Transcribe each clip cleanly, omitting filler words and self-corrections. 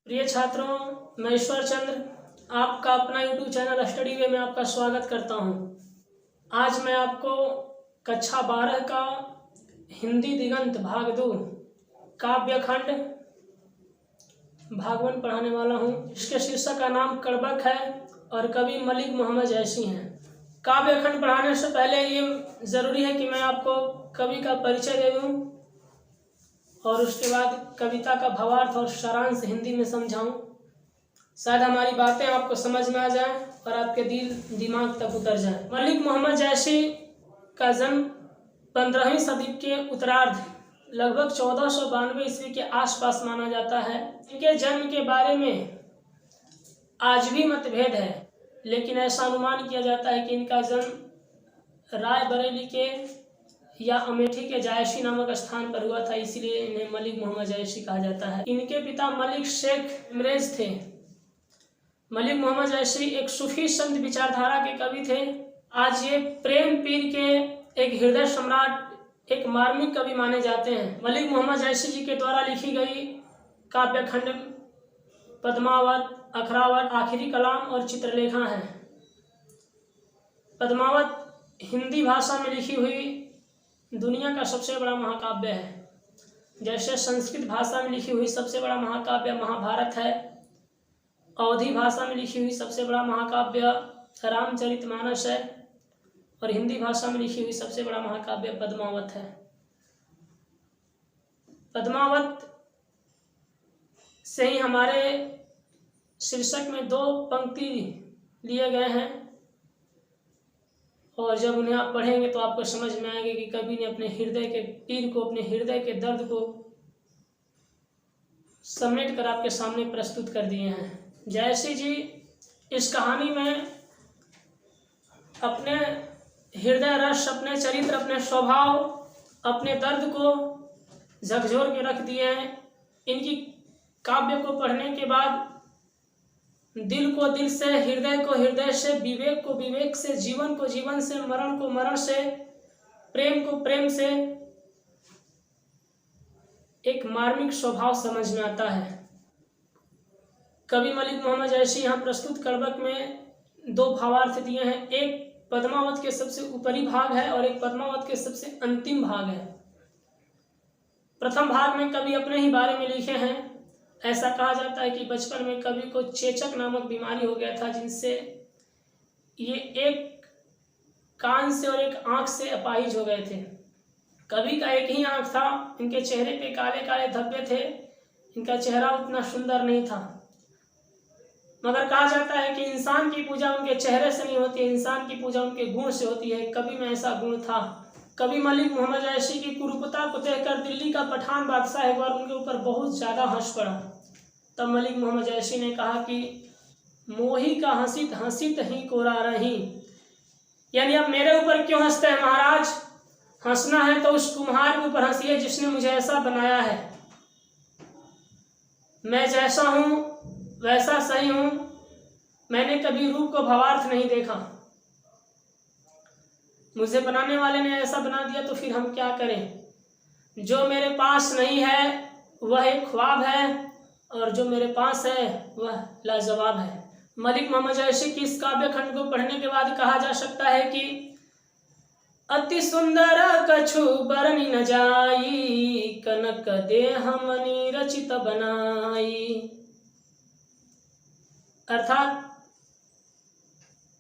प्रिय छात्रों, मैं ईश्वर चंद्र आपका अपना यूट्यूब चैनल स्टडी वे में आपका स्वागत करता हूं। आज मैं आपको कक्षा 12 का हिंदी दिगंत भाग 2 काव्यखंड भाग 1 पढ़ाने वाला हूं। इसके शीर्षक का नाम कड़बक है और कवि मलिक मोहम्मद जैसी हैं। काव्यखंड पढ़ाने से पहले ये ज़रूरी है कि मैं आपको कवि का परिचय दे दूँ और उसके बाद कविता का भावार्थ और सारांश हिंदी में समझाऊं। शायद हमारी बातें आपको समझ में आ जाएं और आपके दिमाग तक उतर जाएं। मलिक मोहम्मद जैसी का जन्म 15वीं सदी के उत्तरार्ध लगभग 1492 ईस्वी के आसपास माना जाता है। इनके जन्म के बारे में आज भी मतभेद है, लेकिन ऐसा अनुमान किया जाता है कि इनका जन्म रायबरेली के या अमेठी के जायसी नामक स्थान पर हुआ था, इसीलिए इन्हें मलिक मोहम्मद जैसी कहा जाता है। इनके पिता मलिक शेख इमरेज थे। मलिक मोहम्मद जैसी एक सूफी संत विचारधारा के कवि थे। आज ये प्रेम पीर के एक हृदय सम्राट, एक मार्मिक कवि माने जाते हैं। मलिक मोहम्मद जैसी जी के द्वारा लिखी गई काव्यखंड पद्मावत, अखरावत, आखिरी कलाम और चित्रलेखा है। पद्मावत हिंदी भाषा में लिखी हुई दुनिया का सबसे बड़ा महाकाव्य है। जैसे संस्कृत भाषा में लिखी हुई सबसे बड़ा महाकाव्य महाभारत है, अवधी भाषा में लिखी हुई सबसे बड़ा महाकाव्य रामचरितमानस है और हिंदी भाषा में लिखी हुई सबसे बड़ा महाकाव्य पद्मावत है। पद्मावत से ही हमारे शीर्षक में 2 पंक्ति लिए गए हैं और जब उन्हें आप पढ़ेंगे तो आपको समझ में आएगा कि कवि ने अपने हृदय के पीर को, अपने हृदय के दर्द को समेट कर आपके सामने प्रस्तुत कर दिए हैं। जैसी जी इस कहानी में अपने हृदय रस, अपने चरित्र, अपने स्वभाव, अपने दर्द को झकझोर के रख दिए हैं। इनकी काव्य को पढ़ने के बाद दिल को दिल से, हृदय को हृदय से, विवेक को विवेक से, जीवन को जीवन से, मरण को मरण से, प्रेम को प्रेम से एक मार्मिक स्वभाव समझ में आता है। कवि मलिक मोहम्मद जैसी यहाँ प्रस्तुत कड़बक में 2 भावार्थ दिए हैं। एक पद्मावत के सबसे ऊपरी भाग है और एक पद्मावत के सबसे अंतिम भाग है। प्रथम भाग में कवि अपने ही बारे में लिखे हैं। ऐसा कहा जाता है कि बचपन में कवि को चेचक नामक बीमारी हो गया था, जिनसे ये एक कान से और एक आंख से अपाहिज हो गए थे। कवि का एक ही आंख था, इनके चेहरे पे काले काले धब्बे थे, इनका चेहरा उतना सुंदर नहीं था। मगर कहा जाता है कि इंसान की पूजा उनके चेहरे से नहीं होती है, इंसान की पूजा उनके गुण से होती है। कवि में ऐसा गुण था। कवि मलिक मोहम्मद जैसी की कुरूपता को देखकर दिल्ली का पठान बादशाह एक बार उनके ऊपर बहुत ज़्यादा हंस पड़ा। तब मलिक मोहम्मद जैसी ने कहा कि मोही का हंसित हंसित ही कोरा रही, यानी अब मेरे ऊपर क्यों हंसते हैं महाराज? हंसना है तो उस कुम्हार के ऊपर हंसिए जिसने मुझे ऐसा बनाया है। मैं जैसा हूँ वैसा सही हूँ, मैंने कभी रूप को भावार्थ नहीं देखा। मुझे बनाने वाले ने ऐसा बना दिया तो फिर हम क्या करें? जो मेरे पास नहीं है वह एक ख्वाब है और जो मेरे पास है वह लाजवाब है। मलिक मोहम्मद जैसी की इस काव्य खंड को पढ़ने के बाद कहा जा सकता है कि अति सुंदर कछु बरनी न जाई, कनक देह मणि रचित बनाई। अर्थात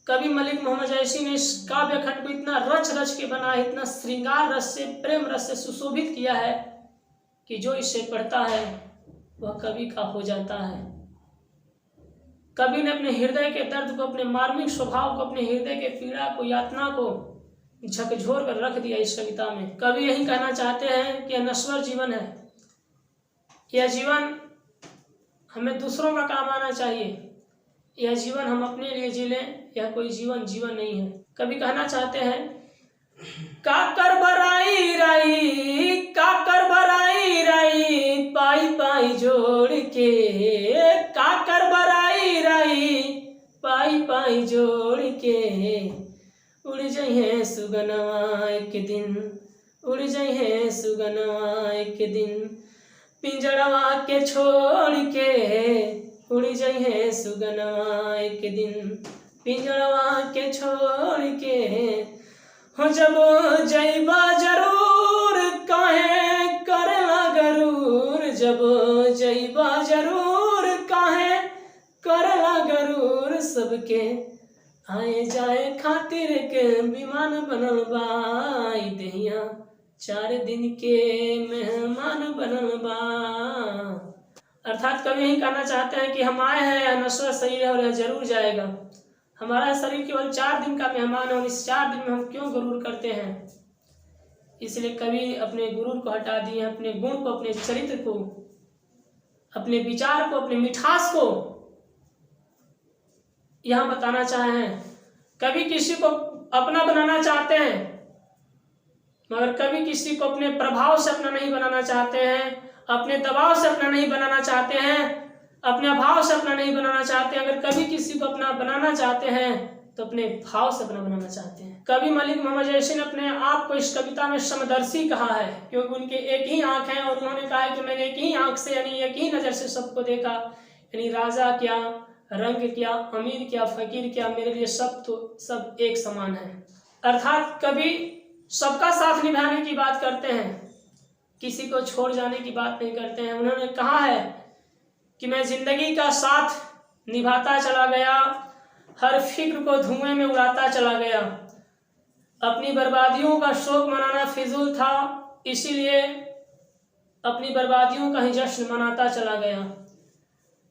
कवि मलिक मोहम्मद जैसी ने इस काव्य खंड को इतना रच रच के बनाया, इतना श्रृंगार रस से, प्रेम रस से सुशोभित किया है कि जो इसे पढ़ता है वह कवि का हो जाता है। कवि ने अपने हृदय के दर्द को, अपने मार्मिक स्वभाव को, अपने हृदय के पीड़ा को, यातना को झकझोर कर रख दिया इस कविता में। कवि यही कहना चाहते हैं कि यह नश्वर जीवन है, यह जीवन हमें दूसरों का काम आना चाहिए, यह जीवन हम अपने लिए जी लें, यह कोई जीवन जीवन नहीं है। कवि कहना चाहते हैं काकर बराई राई, काकर बराई राई, पाई पाई जोड़ के, काकर बराई राई, पाई पाई जोड़ के, उड़ जइहे सुगनवा एक दिन, उड़ जइहे सुगनवा एक दिन, पिंजड़वा के छोड़ के उड़ जाइए सुगनवा एक दिन पिंजड़वा के छोड़ के, हो जब जइबा जरूर काहे करला गरूर, जब जइबा जरूर काहे करला गरूर, सबके आए जाए खातिर के विमान बनल बा, दहिया 4 दिन के मेहमान बनल बा। अर्थात कवि यही कहना चाहते हैं कि हम आए हैं, नश्वर शरीर है और यह जरूर जाएगा। हमारा शरीर केवल 4 दिन का मेहमान है और इस 4 दिन में हम क्यों गुरूर करते हैं। इसलिए कवि अपने गुरूर को हटा दिए, अपने गुण को, अपने चरित्र को, अपने विचार को, अपने मिठास को यहाँ बताना चाहे हैं। कभी किसी को अपना बनाना चाहते हैं, मगर कभी किसी को अपने प्रभाव से अपना नहीं बनाना चाहते हैं, अपने दबाव से अपना नहीं बनाना चाहते हैं, अपने अभाव से अपना नहीं बनाना चाहते हैं। अगर कभी किसी को अपना बनाना चाहते हैं तो अपने भाव से अपना बनाना चाहते हैं। कवि मलिक मोहम्मद जैसी ने अपने आप को इस कविता में समदर्शी कहा है, क्योंकि उनके एक ही आंख है और उन्होंने कहा है कि मैंने एक ही आंख से यानी एक ही नज़र से सबको देखा, यानी राजा क्या, रंग क्या, अमीर क्या, फकीर क्या, मेरे लिए सब एक समान है। अर्थात कभी सबका साथ निभाने की बात करते हैं, किसी को छोड़ जाने की बात नहीं करते हैं। उन्होंने कहा है कि मैं जिंदगी का साथ निभाता चला गया, हर फिक्र को धुएं में उड़ाता चला गया, अपनी बर्बादियों का शोक मनाना फिजूल था, इसीलिए अपनी बर्बादियों का ही जश्न मनाता चला गया।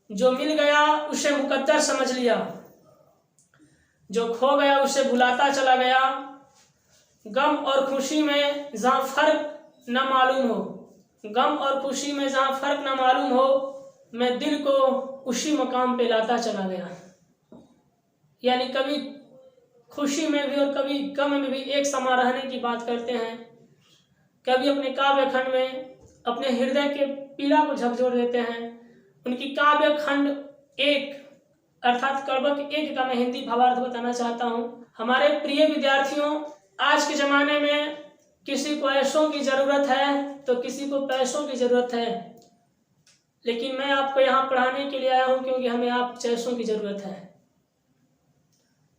जो मिल गया उसे मुकद्दर समझ लिया, जो खो गया उसे भुलाता चला गया। गम और खुशी में जहाँ फर्क न मालूम हो, गम और खुशी में जहाँ फर्क न मालूम हो, मैं दिल को उसी मकाम पे लाता चला गया। यानी कभी खुशी में भी और कभी गम में भी एक समा रहने की बात करते हैं। कभी अपने काव्य खंड में अपने हृदय के पीड़ा को झकझोर देते हैं। उनकी काव्य खंड 1 अर्थात कड़बक 1 का मैं हिंदी भावार्थ बताना चाहता हूँ। हमारे प्रिय विद्यार्थियों, आज के ज़माने में किसी को ऐशों की ज़रूरत है तो किसी को पैसों की ज़रूरत है, लेकिन मैं आपको यहाँ पढ़ाने के लिए आया हूँ क्योंकि हमें आप पैसों की ज़रूरत है।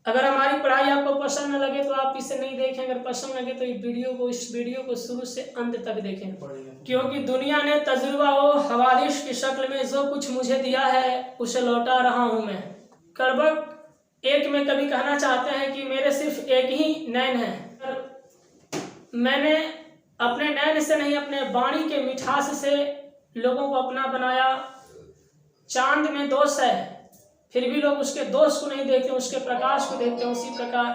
अगर हमारी पढ़ाई आपको पसंद न लगे तो आप इसे नहीं देखें, अगर पसंद लगे तो इस वीडियो को शुरू से अंत तक देखें, क्योंकि दुनिया ने तजुर्बा व हवादिश की शक्ल में जो कुछ मुझे दिया है उसे लौटा रहा हूँ मैं। कड़बक 1 में कभी कहना चाहते हैं कि मेरे सिर्फ एक ही नैन है, मैंने अपने नैन से नहीं अपने वाणी के मिठास से लोगों को अपना बनाया। चांद में दोष है फिर भी लोग उसके दोष को नहीं देखते, उसके प्रकाश को देखते हैं। उसी प्रकार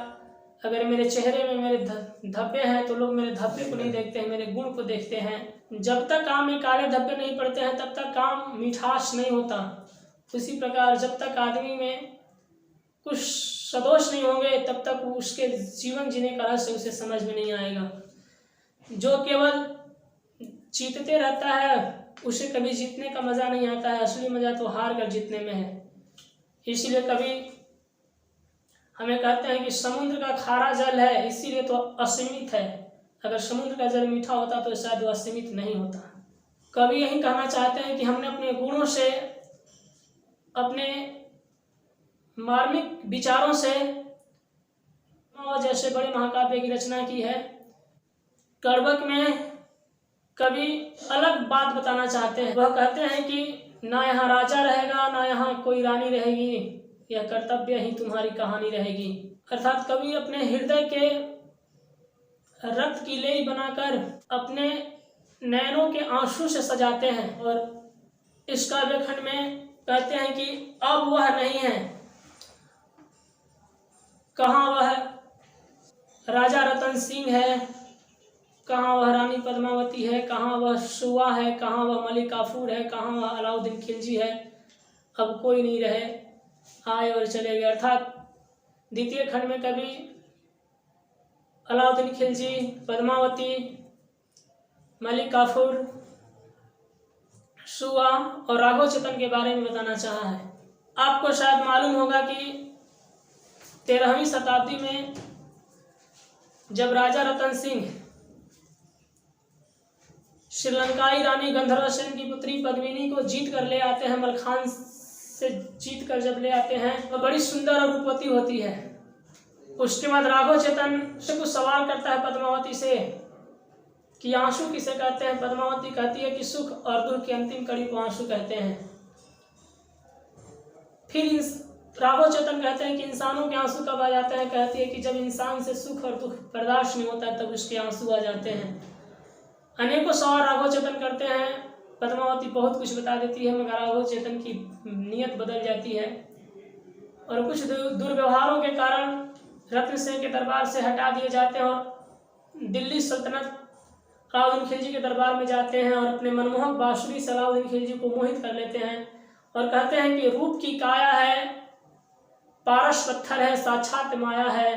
अगर मेरे चेहरे में मेरे धब्बे हैं तो लोग मेरे धब्बे को नहीं देखते हैं, मेरे गुण को देखते हैं। जब तक काम में काले धब्बे नहीं पड़ते हैं तब तक काम मिठास नहीं होता। उसी प्रकार जब तक आदमी में कुछ सदोष नहीं होंगे तब तक उसके जीवन जीने का रहस्य उसे समझ में नहीं आएगा। जो केवल जीतते रहता है उसे कभी जीतने का मज़ा नहीं आता है, असली मज़ा तो हार कर जीतने में है। इसीलिए कभी हमें कहते हैं कि समुद्र का खारा जल है इसीलिए तो असीमित है, अगर समुद्र का जल मीठा होता तो शायद वो असीमित नहीं होता। कभी यही कहना चाहते हैं कि हमने अपने गुणों से, अपने मार्मिक विचारों से जैसे बड़े महाकाव्य की रचना की है। कड़बक में कभी अलग बात बताना चाहते हैं। वह कहते हैं कि ना यहाँ राजा रहेगा ना यहाँ कोई रानी रहेगी, यह कर्तव्य ही तुम्हारी कहानी रहेगी। अर्थात कभी अपने हृदय के रक्त की लेई बनाकर अपने नैनों के आंसू से सजाते हैं और इस काव्य खंड में कहते हैं कि अब वह नहीं है। कहाँ वह राजा रतन सिंह है, कहाँ वह रानी पद्मावती है, कहाँ वह सुवा है, कहाँ वह मलिक काफूर है, कहाँ वह अलाउद्दीन खिलजी है। अब कोई नहीं रहे, आए और चले गए। अर्थात द्वितीय खंड में कभी अलाउद्दीन खिलजी, पद्मावती, मलिक काफूर, सुवा और राघव चेतन के बारे में बताना चाहा है। आपको शायद मालूम होगा कि 13वीं शताब्दी में जब राजा रतन सिंह श्रीलंकाई रानी गंधर्व सेन की पुत्री पद्मिनी को जीत कर ले आते हैं मलखान से जीत कर जब ले आते हैं तो बड़ी सुंदर और रूपवती होती है। उसके बाद राघव चेतन से कुछ सवाल करता है पद्मावती से कि आंसू किसे कहते हैं। पद्मावती कहती है कि सुख और दुख की अंतिम कड़ी को आंसू कहते हैं। फिर राघव चेतन कहते हैं कि इंसानों के आंसू कब आ जाते हैं। कहती है कि जब इंसान से सुख और दुख बर्दाश्त नहीं होता तब उसके आंसू आ जाते हैं। अनेकों सवाल राघव चेतन करते हैं। पद्मावती बहुत कुछ बता देती है मगर राघव चेतन की नीयत बदल जाती है और कुछ दुर्व्यवहारों के कारण रत्न सेन के दरबार से हटा दिए जाते हैं और दिल्ली सल्तनत अलाउद्दीन खिलजी के दरबार में जाते हैं और अपने मनमोहक बांसुरी से अलाउद्दीन खिलजी को मोहित कर लेते हैं और कहते हैं कि रूप की काया है, पारस पत्थर है, साक्षात माया है,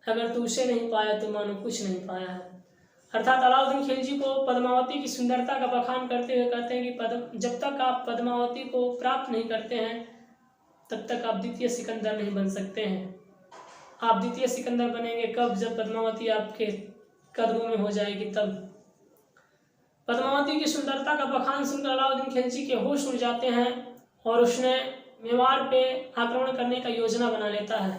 अगर तू उसे नहीं पाया तो मानो कुछ नहीं पाया है। अर्थात अलाउद्दीन खिलजी को पद्मावती की सुंदरता का बखान करते हुए कहते हैं कि जब तक आप पद्मावती को प्राप्त नहीं करते हैं तब तक आप द्वितीय सिकंदर नहीं बन सकते हैं। आप द्वितीय सिकंदर बनेंगे कब? जब पद्मावती आपके कदमों में हो जाएगी तब। पद्मावती की सुंदरता का बखान सुनकर अलाउद्दीन खिलजी के होश उड़ जाते हैं और उसने मेवाड़ पे आक्रमण करने का योजना बना लेता है।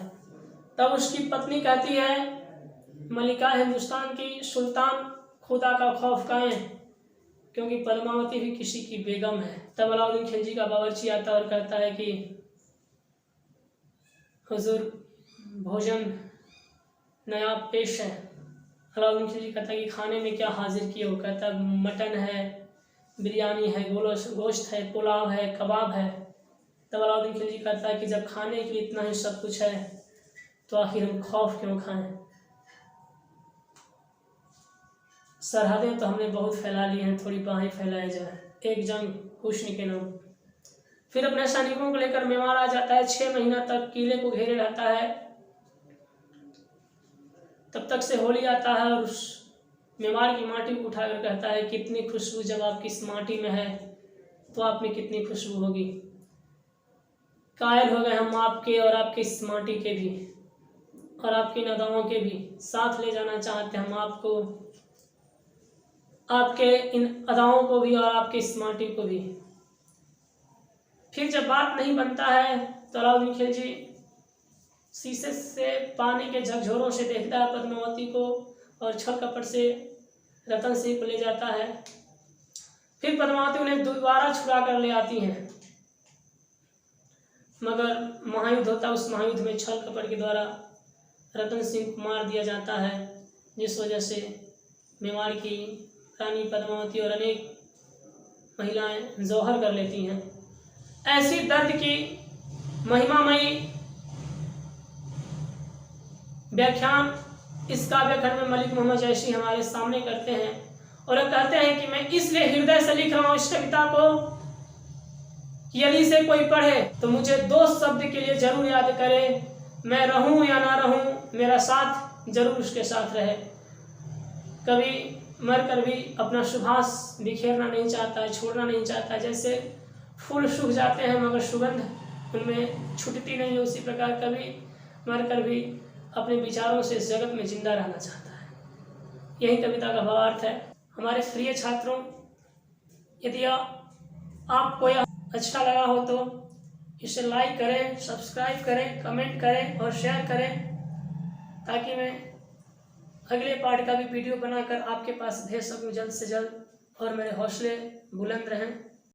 तब उसकी पत्नी कहती है, मलिका हिंदुस्तान की सुल्तान खुदा का खौफ खाएं, क्योंकि पद्मावती भी किसी की बेगम है। तब अलाउद्दीन खिलजी का बावर्ची आता और कहता है कि हुजूर भोजन नया पेश है। अलाउद्दीन खिलजी कहता है कि खाने में क्या हाजिर किए हो? कहता है मटन है, बिरयानी है, गोश्त है, पुलाव है, कबाब है। तब अलाउद्दीन खिलजी कहता है कि जब खाने के लिए इतना ही सब कुछ है तो आखिर हम खौफ क्यों खाएं? सरहदें तो हमने बहुत फैला ली हैं, थोड़ी बाहें फैलाए जाए, एक जंग हुस्न के नाम। फिर अपने सैनिकों को लेकर मेवाड़ आ जाता है। 6 महीना तक किले को घेरे रहता है। तब तक से होली आता है और उस मेवाड़ की माटी को उठाकर कहता है कितनी खुशबू जब आपकी इस माटी में है तो आप में कितनी खुशबू होगी। कायल हो गए हम आपके और आपकी इस माटी के भी और आपकी नदाओं के भी। साथ ले जाना चाहते हम आपको, आपके इन अदाओं को भी और आपके इस माटी को भी। फिर जब बात नहीं बनता है तो अलाउद्दीन खिलजी शीशे से पानी के झकझोरों से देखता है पद्मावती को और छल कपट से रतन सिंह को ले जाता है। फिर पद्मावती उन्हें दोबारा छुड़ा कर ले आती हैं मगर महायुद्ध होता है। उस महायुद्ध में छल कपट के द्वारा रतन सिंह को मार दिया जाता है, जिस वजह से मेवाड़ की रानी पद्मावती और अनेक महिलाएं जौहर कर लेती हैं। ऐसी दर्द की महिमामयी व्याख्यान इस काव्य खंड में मलिक मोहम्मद जैशी हमारे सामने करते हैं और कहते हैं कि मैं इसलिए हृदय से लिख रहा हूँ इस कविता को कि यदि इसे कोई पढ़े तो मुझे 2 शब्द के लिए जरूर याद करे, मैं रहूं या ना रहूं, मेरा साथ जरूर उसके साथ रहे। कभी मरकर भी अपना सुभाष बिखेरना नहीं चाहता है, छोड़ना नहीं चाहता है। जैसे फूल सूख जाते हैं मगर सुगंध उनमें छूटती नहीं है, उसी प्रकार कभी मरकर भी अपने विचारों से इस जगत में जिंदा रहना चाहता है। यही कविता का भावार्थ है। हमारे प्रिय छात्रों, यदि आपको यह अच्छा लगा हो तो इसे लाइक करें, सब्सक्राइब करें, कमेंट करें और शेयर करें ताकि मैं अगले पार्ट का भी वीडियो बनाकर आपके पास भेज सकूं जल्द से जल्द और मेरे हौसले बुलंद रहें।